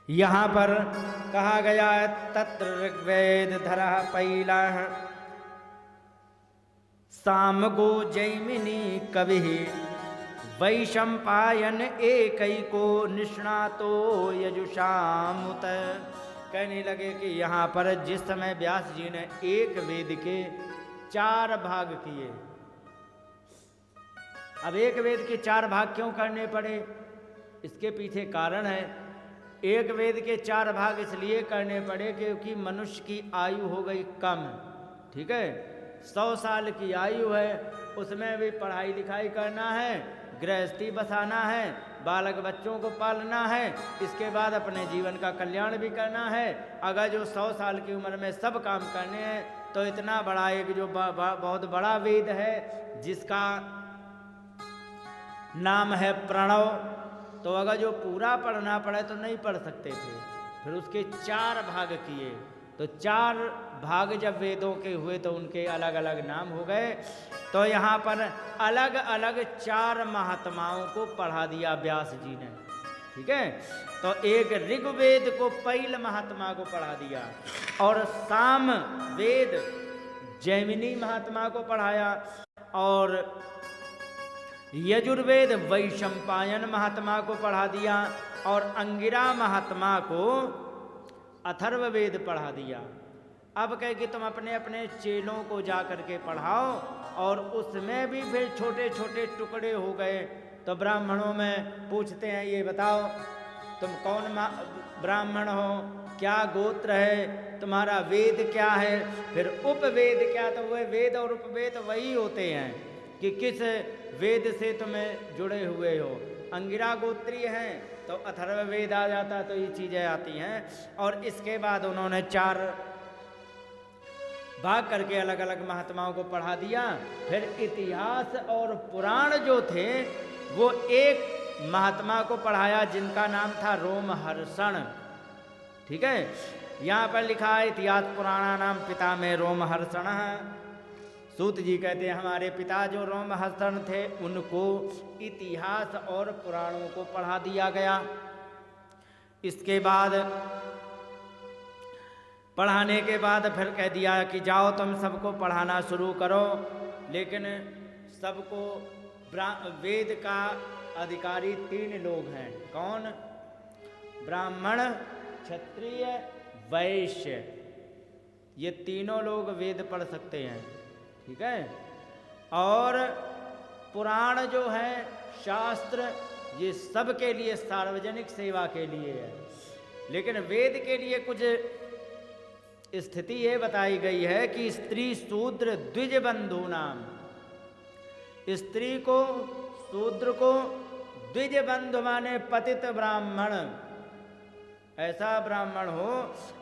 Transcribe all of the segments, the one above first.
यहाँ पर कहा गया है तत्र ऋग्वेद धरा पैला सामगो जैमिनी कवि वैशंपायन एकैको निष्णातो यजुषामुत। कहने लगे कि यहाँ पर जिस समय व्यास जी ने एक वेद के 4 भाग किए, अब एक वेद के 4 भाग क्यों करने पड़े, इसके पीछे कारण है। एक वेद के 4 भाग इसलिए करने पड़े क्योंकि मनुष्य की आयु हो गई कम, ठीक है, 100 साल की आयु है, उसमें भी पढ़ाई लिखाई करना है, गृहस्थी बसाना है, बालक बच्चों को पालना है, इसके बाद अपने जीवन का कल्याण भी करना है। अगर जो 100 साल की उम्र में सब काम करने हैं तो इतना बड़ा एक जो बहुत बड़ा वेद है जिसका नाम है प्रणव, तो अगर जो पूरा पढ़ना पड़े तो नहीं पढ़ सकते थे। फिर उसके 4 भाग किए, तो 4 भाग जब वेदों के हुए तो उनके अलग अलग नाम हो गए। तो यहाँ पर अलग अलग 4 महात्माओं को पढ़ा दिया व्यास जी ने, ठीक है। तो एक ऋग्वेद को पहले महात्मा को पढ़ा दिया, और साम वेद जैमिनी महात्मा को पढ़ाया, और यजुर्वेद वैशंपायन महात्मा को पढ़ा दिया, और अंगिरा महात्मा को अथर्ववेद पढ़ा दिया। अब कहे कि तुम अपने अपने चेलों को जा करके पढ़ाओ, और उसमें भी फिर छोटे छोटे टुकड़े हो गए। तो ब्राह्मणों में पूछते हैं, ये बताओ तुम कौन ब्राह्मण हो, क्या गोत्र है तुम्हारा, वेद क्या है, फिर उपवेद क्या। तो वह वेद और उपवेद वही होते हैं कि किस वेद से तुम्हें जुड़े हुए हो। अंगिरा गोत्रीय हैं तो अथर्ववेद आ जाता, तो ये चीज़ें आती हैं। और इसके बाद उन्होंने 4 भाग करके अलग अलग महात्माओं को पढ़ा दिया। फिर इतिहास और पुराण जो थे वो एक महात्मा को पढ़ाया जिनका नाम था रोमहर्षण, ठीक है। यहाँ पर लिखा है इतिहास पुराणा नाम पिता में रोमहर्षण। सूत जी कहते हैं हमारे पिता जो रोमहर्षण थे उनको इतिहास और पुराणों को पढ़ा दिया गया। इसके बाद पढ़ाने के बाद फिर कह दिया कि जाओ तुम सबको पढ़ाना शुरू करो, लेकिन सबको वेद का अधिकारी 3 लोग हैं। कौन? ब्राह्मण, क्षत्रिय, वैश्य, ये तीनों लोग वेद पढ़ सकते हैं, ठीक है। और पुराण जो है, शास्त्र, ये सब के लिए सार्वजनिक सेवा के लिए है। लेकिन वेद के लिए कुछ स्थिति ये बताई गई है कि स्त्री शूद्र द्विज बंधु नाम, स्त्री को शूद्र को, द्विज बंधु माने पतित ब्राह्मण, ऐसा ब्राह्मण हो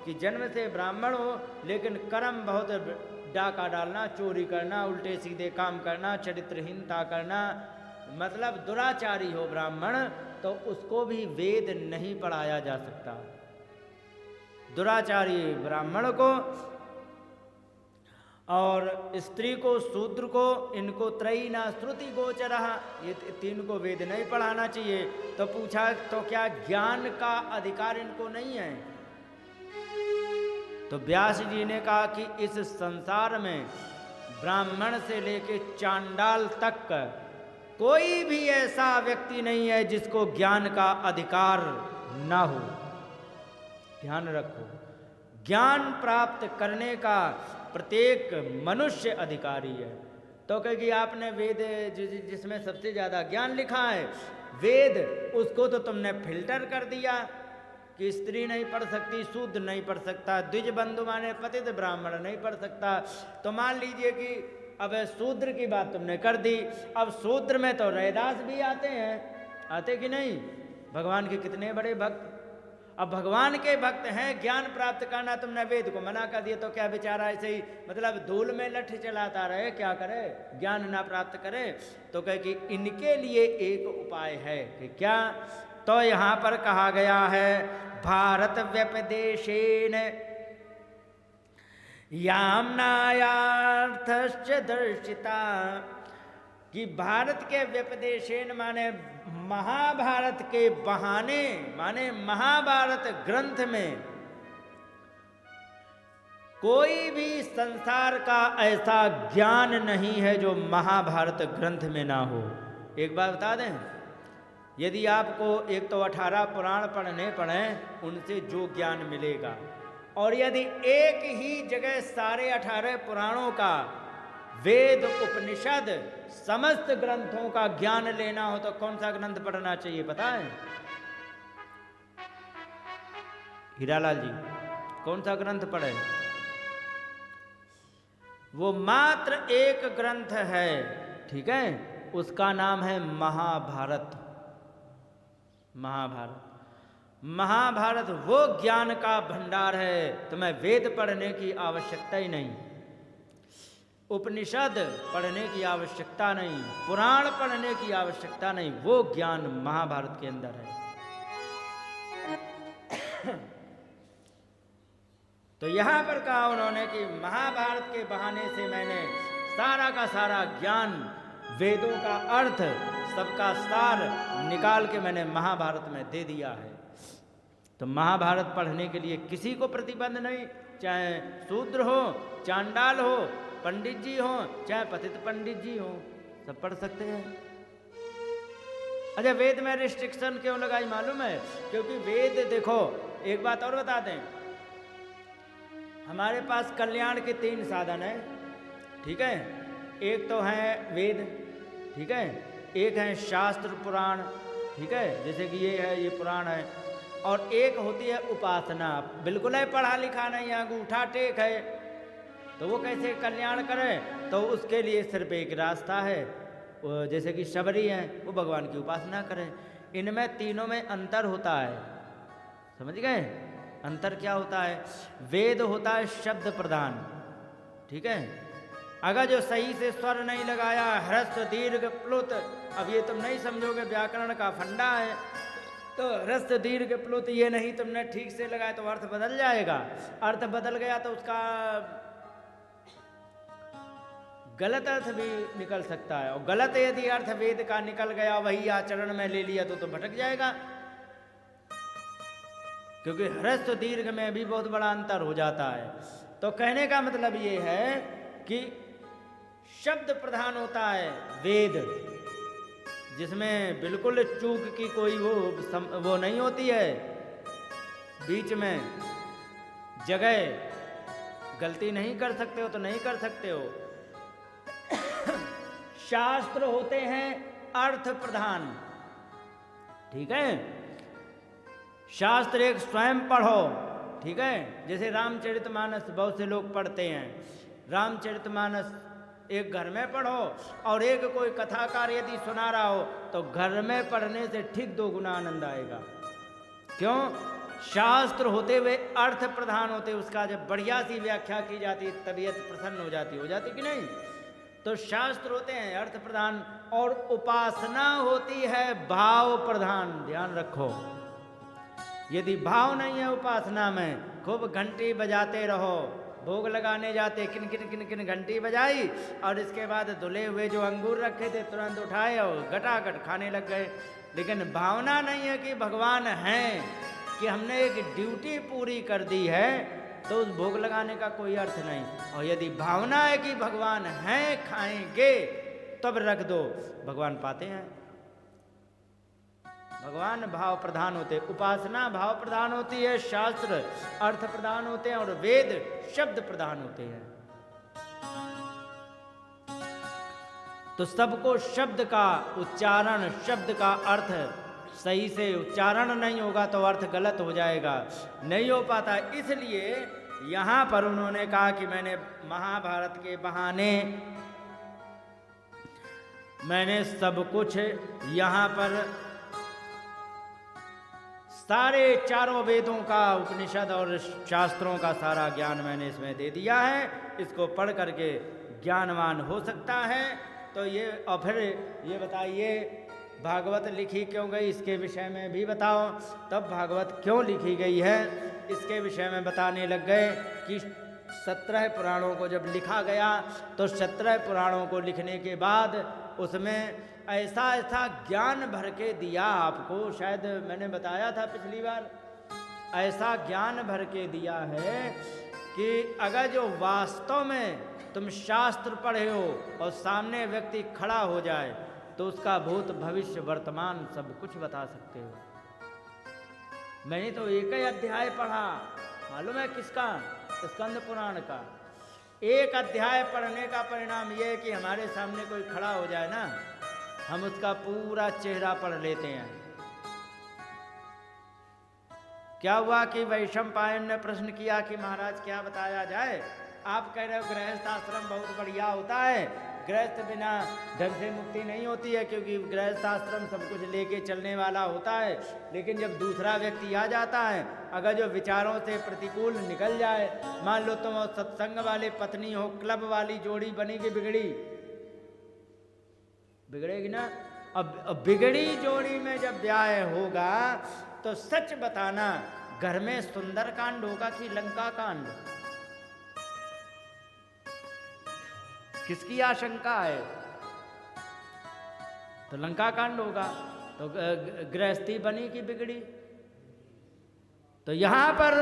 कि जन्म से ब्राह्मण हो लेकिन कर्म बहुत डाका डालना, चोरी करना, उल्टे सीधे काम करना, चरित्रहीनता करना, मतलब दुराचारी हो ब्राह्मण, तो उसको भी वेद नहीं पढ़ाया जा सकता। दुराचारी ब्राह्मण को और स्त्री को, शूद्र को, इनको त्रयीना श्रुति गोचरः, ये 3 को वेद नहीं पढ़ाना चाहिए। तो पूछा तो क्या ज्ञान का अधिकार इनको नहीं है? तो व्यास जी ने कहा कि इस संसार में ब्राह्मण से लेके चांडाल तक कोई भी ऐसा व्यक्ति नहीं है जिसको ज्ञान का अधिकार ना हो। ध्यान रखो, ज्ञान प्राप्त करने का प्रत्येक मनुष्य अधिकारी है। तो कहेगी आपने वेद जिसमें सबसे ज़्यादा ज्ञान लिखा है वेद, उसको तो तुमने फिल्टर कर दिया कि स्त्री नहीं पढ़ सकती, शूद्र नहीं पढ़ सकता, द्विज बंधु माने पतित ब्राह्मण नहीं पढ़ सकता। तो मान लीजिए कि अब शूद्र की बात तुमने कर दी, अब शूद्र में तो रैदास भी आते हैं, आते कि नहीं? भगवान के कितने बड़े भक्त, अब भगवान के भक्त हैं, ज्ञान प्राप्त करना तुमने वेद को मना कर दिया, तो क्या बेचारा ऐसे ही मतलब धूल में लठ चलाता रहे, क्या करे, ज्ञान ना प्राप्त करे? तो कहे कि इनके लिए एक उपाय है कि क्या? तो यहाँ पर कहा गया है भारत व्यपदेशेन याम्नायार्थश्च दर्शिता कि भारत के व्यपदेशेन माने महाभारत के बहाने, माने महाभारत ग्रंथ में कोई भी संसार का ऐसा ज्ञान नहीं है जो महाभारत ग्रंथ में ना हो। एक बात बता दें, यदि आपको एक तो 18 पुराण पढ़ने पड़ें, उनसे जो ज्ञान मिलेगा, और यदि एक ही जगह सारे 18 पुराणों का, वेद उपनिषद समस्त ग्रंथों का ज्ञान लेना हो तो कौन सा ग्रंथ पढ़ना चाहिए पता है? हीरालाल जी, कौन सा ग्रंथ पढ़े? वो मात्र एक ग्रंथ है, ठीक है, उसका नाम है महाभारत। महाभारत, महाभारत वो ज्ञान का भंडार है, तुम्हें वेद पढ़ने की आवश्यकता ही नहीं, उपनिषद पढ़ने की आवश्यकता नहीं, पुराण पढ़ने की आवश्यकता नहीं, वो ज्ञान महाभारत के अंदर है। तो यहां पर कहा उन्होंने कि महाभारत के बहाने से मैंने सारा का सारा ज्ञान, वेदों का अर्थ, सबका सार निकाल के मैंने महाभारत में दे दिया है। तो महाभारत पढ़ने के लिए किसी को प्रतिबंध नहीं, चाहे शूद्र हो, चांडाल हो, पंडित जी हो, चाहे पतित पंडित जी हो, सब पढ़ सकते हैं। अच्छा, वेद में रिस्ट्रिक्शन क्यों लगाई मालूम है? क्योंकि वेद, देखो एक बात और बता दें, हमारे पास कल्याण के 3 साधन हैं, ठीक है। एक तो है वेद, ठीक है, एक है शास्त्र पुराण, ठीक है, जैसे कि ये है, ये पुराण है, और एक होती है उपासना। बिल्कुल है पढ़ा लिखा नहीं, अंगूठा टेक है, तो वो कैसे कल्याण करे? तो उसके लिए सिर्फ एक रास्ता है, जैसे कि शबरी हैं, वो भगवान की उपासना करें। इनमें तीनों में अंतर होता है, समझ गए? अंतर क्या होता है? वेद होता है शब्द प्रधान, ठीक है, अगर जो सही से स्वर नहीं लगाया, ह्रस्व दीर्घ प्लुत, अब ये तुम नहीं समझोगे, व्याकरण का फंडा है, तो ह्रस्व दीर्घ प्लुत ये नहीं तुमने ठीक से लगाया तो अर्थ बदल जाएगा। अर्थ बदल गया तो उसका गलत अर्थ भी निकल सकता है, और गलत यदि अर्थ वेद का निकल गया, वही आचरण में ले लिया तो भटक जाएगा, क्योंकि ह्रस्व दीर्घ में भी बहुत बड़ा अंतर हो जाता है। तो कहने का मतलब ये है कि शब्द प्रधान होता है वेद, जिसमें बिल्कुल चूक की कोई वो नहीं होती है, बीच में जगह गलती नहीं कर सकते हो तो नहीं कर सकते हो। शास्त्र होते हैं अर्थ प्रधान, ठीक है, शास्त्र एक स्वयं पढ़ो, ठीक है, जैसे रामचरितमानस बहुत से लोग पढ़ते हैं, रामचरितमानस एक घर में पढ़ो, और एक कोई कथाकार यदि सुना रहा हो तो घर में पढ़ने से ठीक 2 गुना आनंद आएगा। क्यों? शास्त्र होते हुए अर्थ प्रधान होते, उसका जब बढ़िया सी व्याख्या की जाती, तबीयत प्रसन्न हो जाती कि नहीं? तो शास्त्र होते हैं अर्थ प्रधान, और उपासना होती है भाव प्रधान। ध्यान रखो, यदि भाव नहीं है उपासना में, खूब घंटी बजाते रहो, भोग लगाने जाते, किन किन किन किन घंटी बजाई, और इसके बाद धुले हुए जो अंगूर रखे थे तुरंत उठाए और गटागट खाने लग गए, लेकिन भावना नहीं है कि भगवान हैं, कि हमने एक ड्यूटी पूरी कर दी है, तो उस भोग लगाने का कोई अर्थ नहीं। और यदि भावना है कि भगवान हैं, खाएंगे, तब रख दो, भगवान पाते हैं। भगवान भाव प्रधान होते, उपासना भाव प्रधान होती है, शास्त्र अर्थ प्रधान होते हैं, और वेद शब्द प्रधान होते हैं। तो सबको शब्द का उच्चारण, शब्द का अर्थ सही से उच्चारण नहीं होगा तो अर्थ गलत हो जाएगा, नहीं हो पाता। इसलिए यहां पर उन्होंने कहा कि मैंने महाभारत के बहाने मैंने सब कुछ यहां पर सारे चारों वेदों का, उपनिषद और शास्त्रों का सारा ज्ञान मैंने इसमें दे दिया है। इसको पढ़ करके ज्ञानवान हो सकता है। तो ये, और फिर ये बताइए भागवत लिखी क्यों गई, इसके विषय में भी बताओ। तब भागवत क्यों लिखी गई है इसके विषय में बताने लग गए कि 17 पुराणों को जब लिखा गया तो 17 पुराणों को लिखने के बाद उसमें ऐसा ऐसा ज्ञान भर के दिया आपको, शायद मैंने बताया था पिछली बार, ऐसा ज्ञान भर के दिया है कि अगर जो वास्तव में तुम शास्त्र पढ़े हो और सामने व्यक्ति खड़ा हो जाए तो उसका भूत भविष्य वर्तमान सब कुछ बता सकते हो। मैंने तो एक ही अध्याय पढ़ा, मालूम है किसका? स्कंद पुराण का। एक अध्याय पढ़ने का परिणाम यह है कि हमारे सामने कोई खड़ा हो जाए ना, हम उसका पूरा चेहरा पढ़ लेते हैं। क्या हुआ कि वैशंपायन ने प्रश्न किया कि महाराज क्या बताया जाए? आप कह रहे हो गृहस्थ आश्रम बहुत बढ़िया होता है, गृहस्थ बिना ढंग से मुक्ति नहीं होती है, क्योंकि गृहस्थ आश्रम सब कुछ लेके चलने वाला होता है। लेकिन जब दूसरा व्यक्ति आ जाता है, अगर जो विचारों से प्रतिकूल निकल जाए, मान लो तुम सत्संग वाले पत्नी हो, क्लब वाली जोड़ी बनेगी, बिगड़ेगी ना। अब बिगड़ी जोड़ी में जब ब्याह होगा तो सच बताना, घर में सुंदर कांड होगा कि लंका कांड? किसकी आशंका है? तो लंका कांड होगा। तो गृहस्थी बनी कि बिगड़ी? तो यहां पर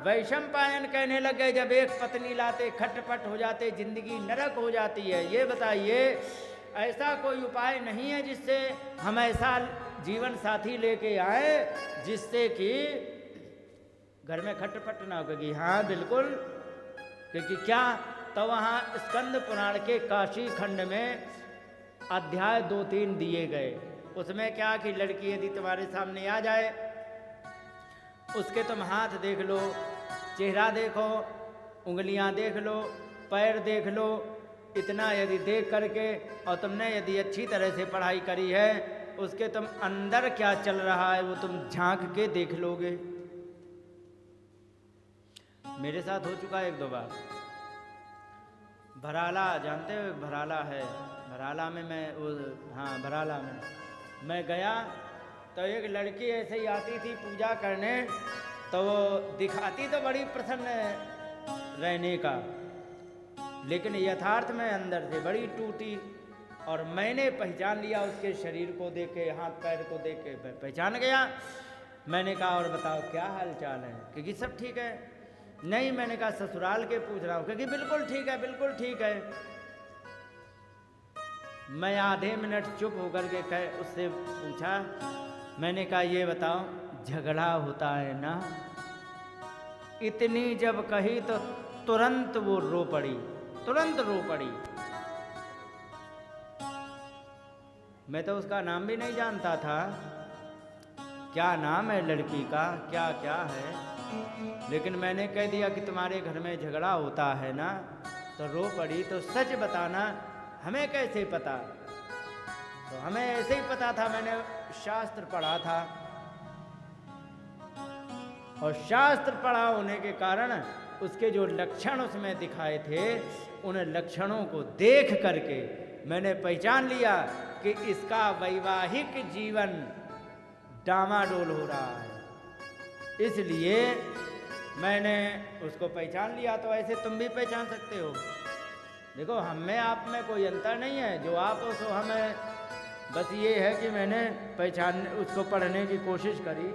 वैशंपायन कहने लगे जब एक पत्नी लाते खटपट हो जाते, जिंदगी नरक हो जाती है। ये बताइए ऐसा कोई उपाय नहीं है जिससे हम ऐसा जीवन साथी लेके आए जिससे कि घर में खटपट ना होगी? हाँ बिल्कुल, क्योंकि क्या तो वहाँ स्कंद पुराण के काशी खंड में अध्याय 2-3 दिए गए। उसमें क्या कि लड़की यदि तुम्हारे सामने आ जाए, उसके तुम हाथ देख लो, चेहरा देखो, उंगलियां देख लो, पैर देख लो, इतना यदि देख करके और तुमने यदि अच्छी तरह से पढ़ाई करी है, उसके तुम अंदर क्या चल रहा है वो तुम झांक के देख लोगे। मेरे साथ हो चुका है 1-2 बार। भराला जानते हो? भराला है, भराला में भराला में मैं गया तो एक लड़की ऐसे ही आती थी पूजा करने, तो वो दिखाती तो बड़ी प्रसन्न रहने का, लेकिन यथार्थ में अंदर से बड़ी टूटी। और मैंने पहचान लिया उसके शरीर को देख के, हाथ पैर को देख के पहचान गया। मैंने कहा और बताओ क्या हाल चाल है? क्योंकि सब ठीक है। नहीं, मैंने कहा ससुराल के पूछ रहा हूँ, क्योंकि बिल्कुल ठीक है, बिल्कुल ठीक है। मैं आधे मिनट चुप होकर के उससे पूछा, मैंने कहा ये बताओ झगड़ा होता है ना? इतनी जब कही तो तुरंत वो रो पड़ी, तुरंत रो पड़ी। मैं तो उसका नाम भी नहीं जानता था, क्या नाम है लड़की का, क्या क्या है, लेकिन मैंने कह दिया कि तुम्हारे घर में झगड़ा होता है ना, तो रो पड़ी। तो सच बताना, हमें कैसे पता? तो हमें ऐसे ही पता था, मैंने शास्त्र पढ़ा था, और शास्त्र पढ़ा होने के कारण उसके जो लक्षण उसमें दिखाए थे, उन लक्षणों को देख करके मैंने पहचान लिया कि इसका वैवाहिक जीवन डामाडोल हो रहा है। इसलिए मैंने उसको पहचान लिया। तो ऐसे तुम भी पहचान सकते हो। देखो, हम में आप में कोई अंतर नहीं है, जो आप हो सो हमें। बस ये है कि मैंने उसको पढ़ने की कोशिश करी।